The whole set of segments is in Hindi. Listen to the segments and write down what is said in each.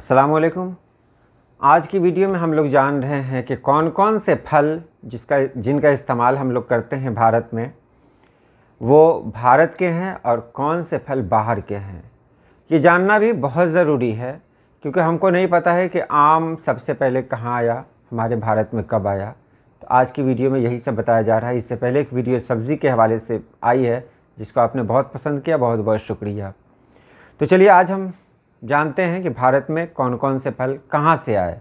अस्सलामुअलैकुम। आज की वीडियो में हम लोग जान रहे हैं कि कौन कौन से फल जिनका इस्तेमाल हम लोग करते हैं भारत में, वो भारत के हैं और कौन से फल बाहर के हैं। ये जानना भी बहुत ज़रूरी है क्योंकि हमको नहीं पता है कि आम सबसे पहले कहाँ आया, हमारे भारत में कब आया। तो आज की वीडियो में यही सब बताया जा रहा है। इससे पहले एक वीडियो सब्ज़ी के हवाले से आई है जिसको आपने बहुत पसंद किया, बहुत बहुत शुक्रिया। तो चलिए आज हम जानते हैं कि भारत में कौन कौन से फल कहाँ से आए।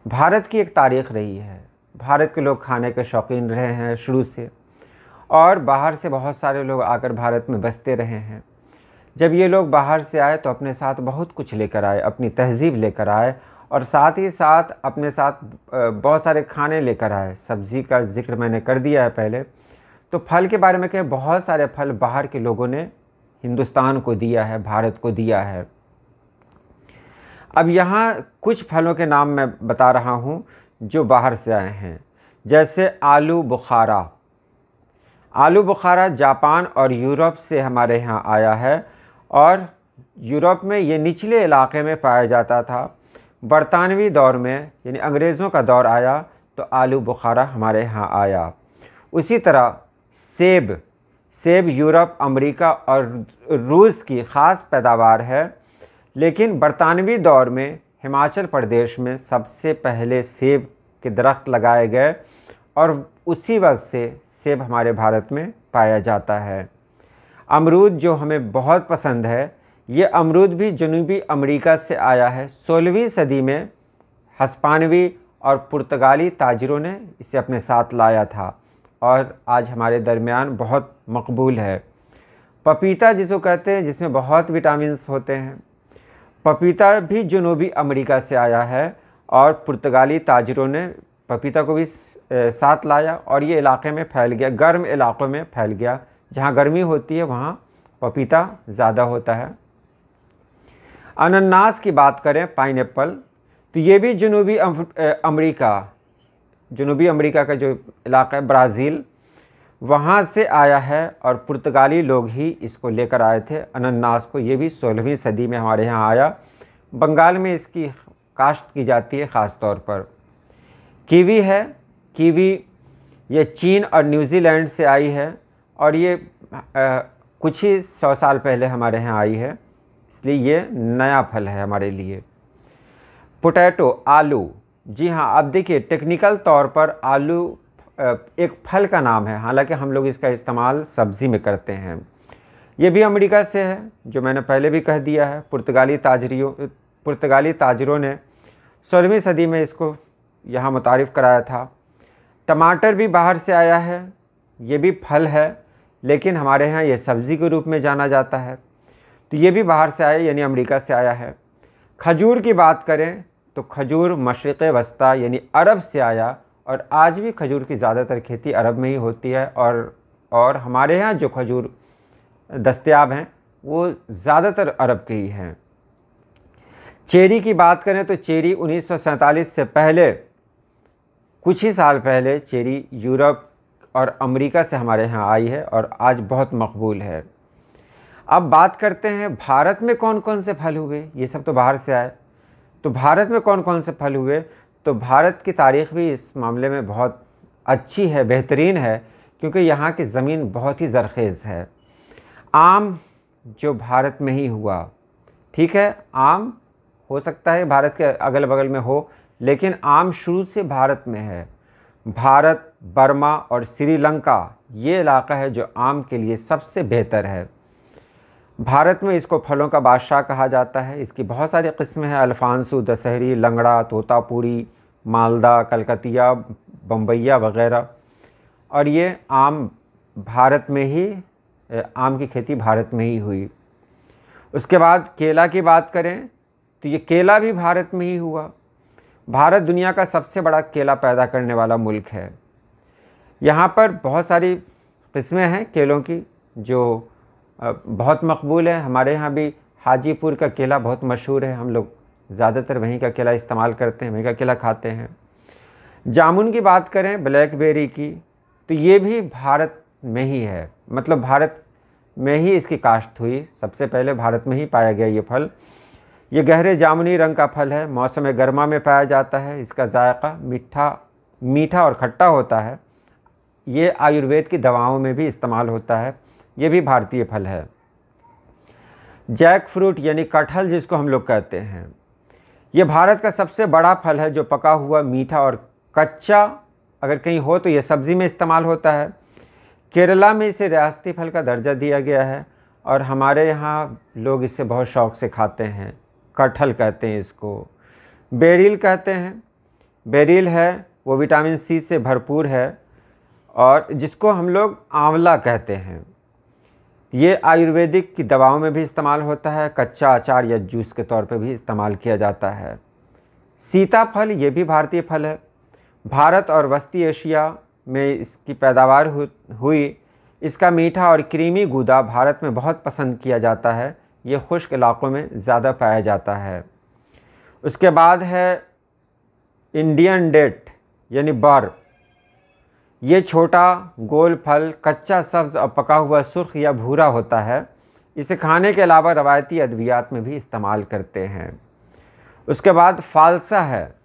भारत की एक तारीख रही है। भारत के लोग खाने के शौकीन रहे हैं शुरू से, और बाहर से बहुत सारे लोग आकर भारत में बसते रहे हैं। जब ये लोग बाहर से आए तो अपने साथ बहुत कुछ लेकर आए, अपनी तहज़ीब लेकर आए और साथ ही साथ अपने साथ बहुत सारे खाने लेकर आए। सब्ज़ी का जिक्र मैंने कर दिया है पहले। तो फल के बारे में कहें, बहुत सारे फल बाहर के लोगों ने हिंदुस्तान को दिया है, भारत को दिया है। अब यहाँ कुछ फलों के नाम मैं बता रहा हूँ जो बाहर से आए हैं। जैसे आलू बुखारा। आलू बुखारा जापान और यूरोप से हमारे यहाँ आया है, और यूरोप में ये निचले इलाके में पाया जाता था। बरतानवी दौर में यानी अंग्रेज़ों का दौर आया तो आलू बुखारा हमारे यहाँ आया। उसी तरह सेब यूरोप, अमेरिका और रूस की ख़ास पैदावार है, लेकिन बरतानवी दौर में हिमाचल प्रदेश में सबसे पहले सेब के दरख्त लगाए गए और उसी वक्त से सेब हमारे भारत में पाया जाता है। अमरूद जो हमें बहुत पसंद है, ये अमरूद भी जनूबी अमेरिका से आया है। 16वीं सदी में हस्पानवी और पुर्तगाली ताजरों ने इसे अपने साथ लाया था और आज हमारे दरमियान बहुत मकबूल है। पपीता जिसको कहते हैं, जिसमें बहुत विटामिन्स होते हैं, पपीता भी जनूबी अमेरिका से आया है और पुर्तगाली ताजरों ने पपीता को भी साथ लाया और ये इलाके में फैल गया, गर्म इलाक़ों में फैल गया। जहाँ गर्मी होती है वहाँ पपीता ज़्यादा होता है। अनानास की बात करें, पाइनएप्पल, तो ये भी जनूबी अमेरिका का जो इलाका है, ब्राज़ील, वहाँ से आया है और पुर्तगाली लोग ही इसको लेकर आए थे अनानास को। ये भी 16वीं सदी में हमारे यहाँ आया। बंगाल में इसकी काश्त की जाती है ख़ास तौर पर। कीवी है, कीवी ये चीन और न्यूजीलैंड से आई है और ये कुछ ही 100 साल पहले हमारे यहाँ आई है, इसलिए ये नया फल है हमारे लिए। पोटैटो, आलू, जी हाँ, अब देखिए टेक्निकल तौर पर आलू एक फल का नाम है, हालांकि हम लोग इसका इस्तेमाल सब्ज़ी में करते हैं। ये भी अमेरिका से है, जो मैंने पहले भी कह दिया है। पुर्तगाली ताजरों ने 16वीं सदी में इसको यहाँ मुतारिफ़ कराया था। टमाटर भी बाहर से आया है, ये भी फल है, लेकिन हमारे यहाँ ये सब्ज़ी के रूप में जाना जाता है। तो ये भी बाहर से आया, यानी अमेरिका से आया है। खजूर की बात करें तो खजूर मशरिक़ वस्ता यानी अरब से आया, और आज भी खजूर की ज़्यादातर खेती अरब में ही होती है, और हमारे यहाँ जो खजूर दस्तयाब हैं वो ज़्यादातर अरब के ही हैं। चेरी की बात करें तो चेरी 1947 से पहले, कुछ ही साल पहले, चेरी यूरोप और अमेरिका से हमारे यहाँ आई है और आज बहुत मकबूल है। अब बात करते हैं भारत में कौन कौन से फल हुए। ये सब तो बाहर से आए, तो भारत में कौन कौन से फल हुए, तो भारत की तारीख़ भी इस मामले में बहुत अच्छी है, बेहतरीन है, क्योंकि यहाँ की ज़मीन बहुत ही ज़रख़ेज़ है। आम जो भारत में ही हुआ, ठीक है, आम हो सकता है भारत के अगल बगल में हो, लेकिन आम शुरू से भारत में है। भारत, बर्मा और श्रीलंका ये इलाका है जो आम के लिए सबसे बेहतर है। भारत में इसको फलों का बादशाह कहा जाता है। इसकी बहुत सारी किस्में हैं, अल्फांसो, दशहरी, लंगड़ा, तोतापुरी, मालदा, कलकतिया, बम्बैया वगैरह। और ये आम भारत में ही, आम की खेती भारत में ही हुई। उसके बाद केला की बात करें तो ये केला भी भारत में ही हुआ। भारत दुनिया का सबसे बड़ा केला पैदा करने वाला मुल्क है। यहाँ पर बहुत सारी किस्में हैं केलों की जो बहुत मकबूल है। हमारे यहाँ भी हाजीपुर का केला बहुत मशहूर है, हम लोग ज़्यादातर वहीं का केला इस्तेमाल करते हैं, वहीं का केला खाते हैं। जामुन की बात करें, ब्लैकबेरी की, तो ये भी भारत में ही है, मतलब भारत में ही इसकी काश्त हुई, सबसे पहले भारत में ही पाया गया ये फल। ये गहरे जामुनी रंग का फल है, मौसम गर्मा में पाया जाता है। इसका जायका मीठा और खट्टा होता है। ये आयुर्वेद की दवाओं में भी इस्तेमाल होता है। ये भी भारतीय फल है। जैक फ्रूट यानी कटहल जिसको हम लोग कहते हैं, ये भारत का सबसे बड़ा फल है जो पका हुआ, मीठा और कच्चा अगर कहीं हो तो ये सब्ज़ी में इस्तेमाल होता है। केरला में इसे रियासती फल का दर्जा दिया गया है और हमारे यहाँ लोग इसे बहुत शौक़ से खाते हैं। कटहल कहते हैं इसको। बेरील कहते हैं। बेरील है वो विटामिन सी से भरपूर है और जिसको हम लोग आंवला कहते हैं। ये आयुर्वेदिक की दवाओं में भी इस्तेमाल होता है। कच्चा अचार या जूस के तौर पे भी इस्तेमाल किया जाता है। सीताफल ये भी भारतीय फल है। भारत और वस्ती एशिया में इसकी पैदावार हुई। इसका मीठा और क्रीमी गूदा भारत में बहुत पसंद किया जाता है। ये खुश्क इलाक़ों में ज़्यादा पाया जाता है। उसके बाद है इंडियन डेट यानी बर। ये छोटा गोल फल कच्चा, सब्ज़ और पका हुआ सुर्ख या भूरा होता है। इसे खाने के अलावा रवायती अद्वियात में भी इस्तेमाल करते हैं। उसके बाद फालसा है।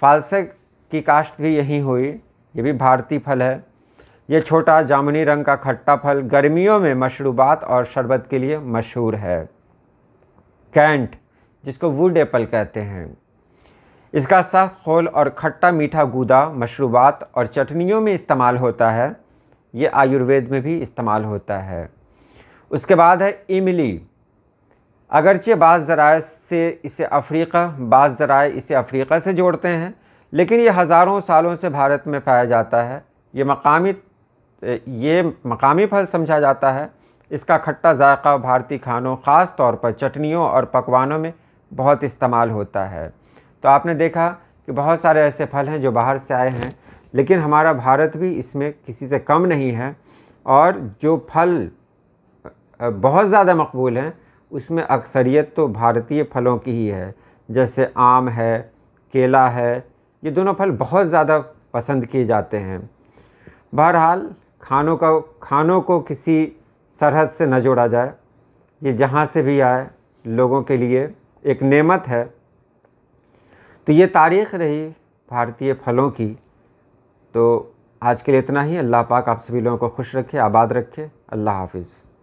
फालसे की काश्त भी यहीं हुई। ये भी भारतीय फल है। ये छोटा जामुनी रंग का खट्टा फल गर्मियों में मशरूबात और शरबत के लिए मशहूर है। कैंट जिसको वुड एप्पल कहते हैं, इसका सख्त खोल और खट्टा मीठा गूदा मशरूबात और चटनियों में इस्तेमाल होता है। ये आयुर्वेद में भी इस्तेमाल होता है। उसके बाद है इमली। अगरचे बाज़ ज़राए इसे अफ़्रीका से जोड़ते हैं, लेकिन ये हज़ारों सालों से भारत में पाया जाता है। ये मकामी फल समझा जाता है। इसका खट्टा जायका भारतीय खानों, ख़ास तौर पर चटनियों और पकवानों में बहुत इस्तेमाल होता है। तो आपने देखा कि बहुत सारे ऐसे फल हैं जो बाहर से आए हैं, लेकिन हमारा भारत भी इसमें किसी से कम नहीं है। और जो फल बहुत ज़्यादा मकबूल हैं उसमें अक्सरियत तो भारतीय फलों की ही है। जैसे आम है, केला है, ये दोनों फल बहुत ज़्यादा पसंद किए जाते हैं। बहरहाल खानों को किसी सरहद से न जोड़ा जाए। ये जहाँ से भी आए लोगों के लिए एक नेमत है। तो ये तारीख़ रही भारतीय फलों की। तो आज के लिए इतना ही। अल्लाह पाक आप सभी लोगों को खुश रखे, आबाद रखे। अल्लाह हाफ़िज़।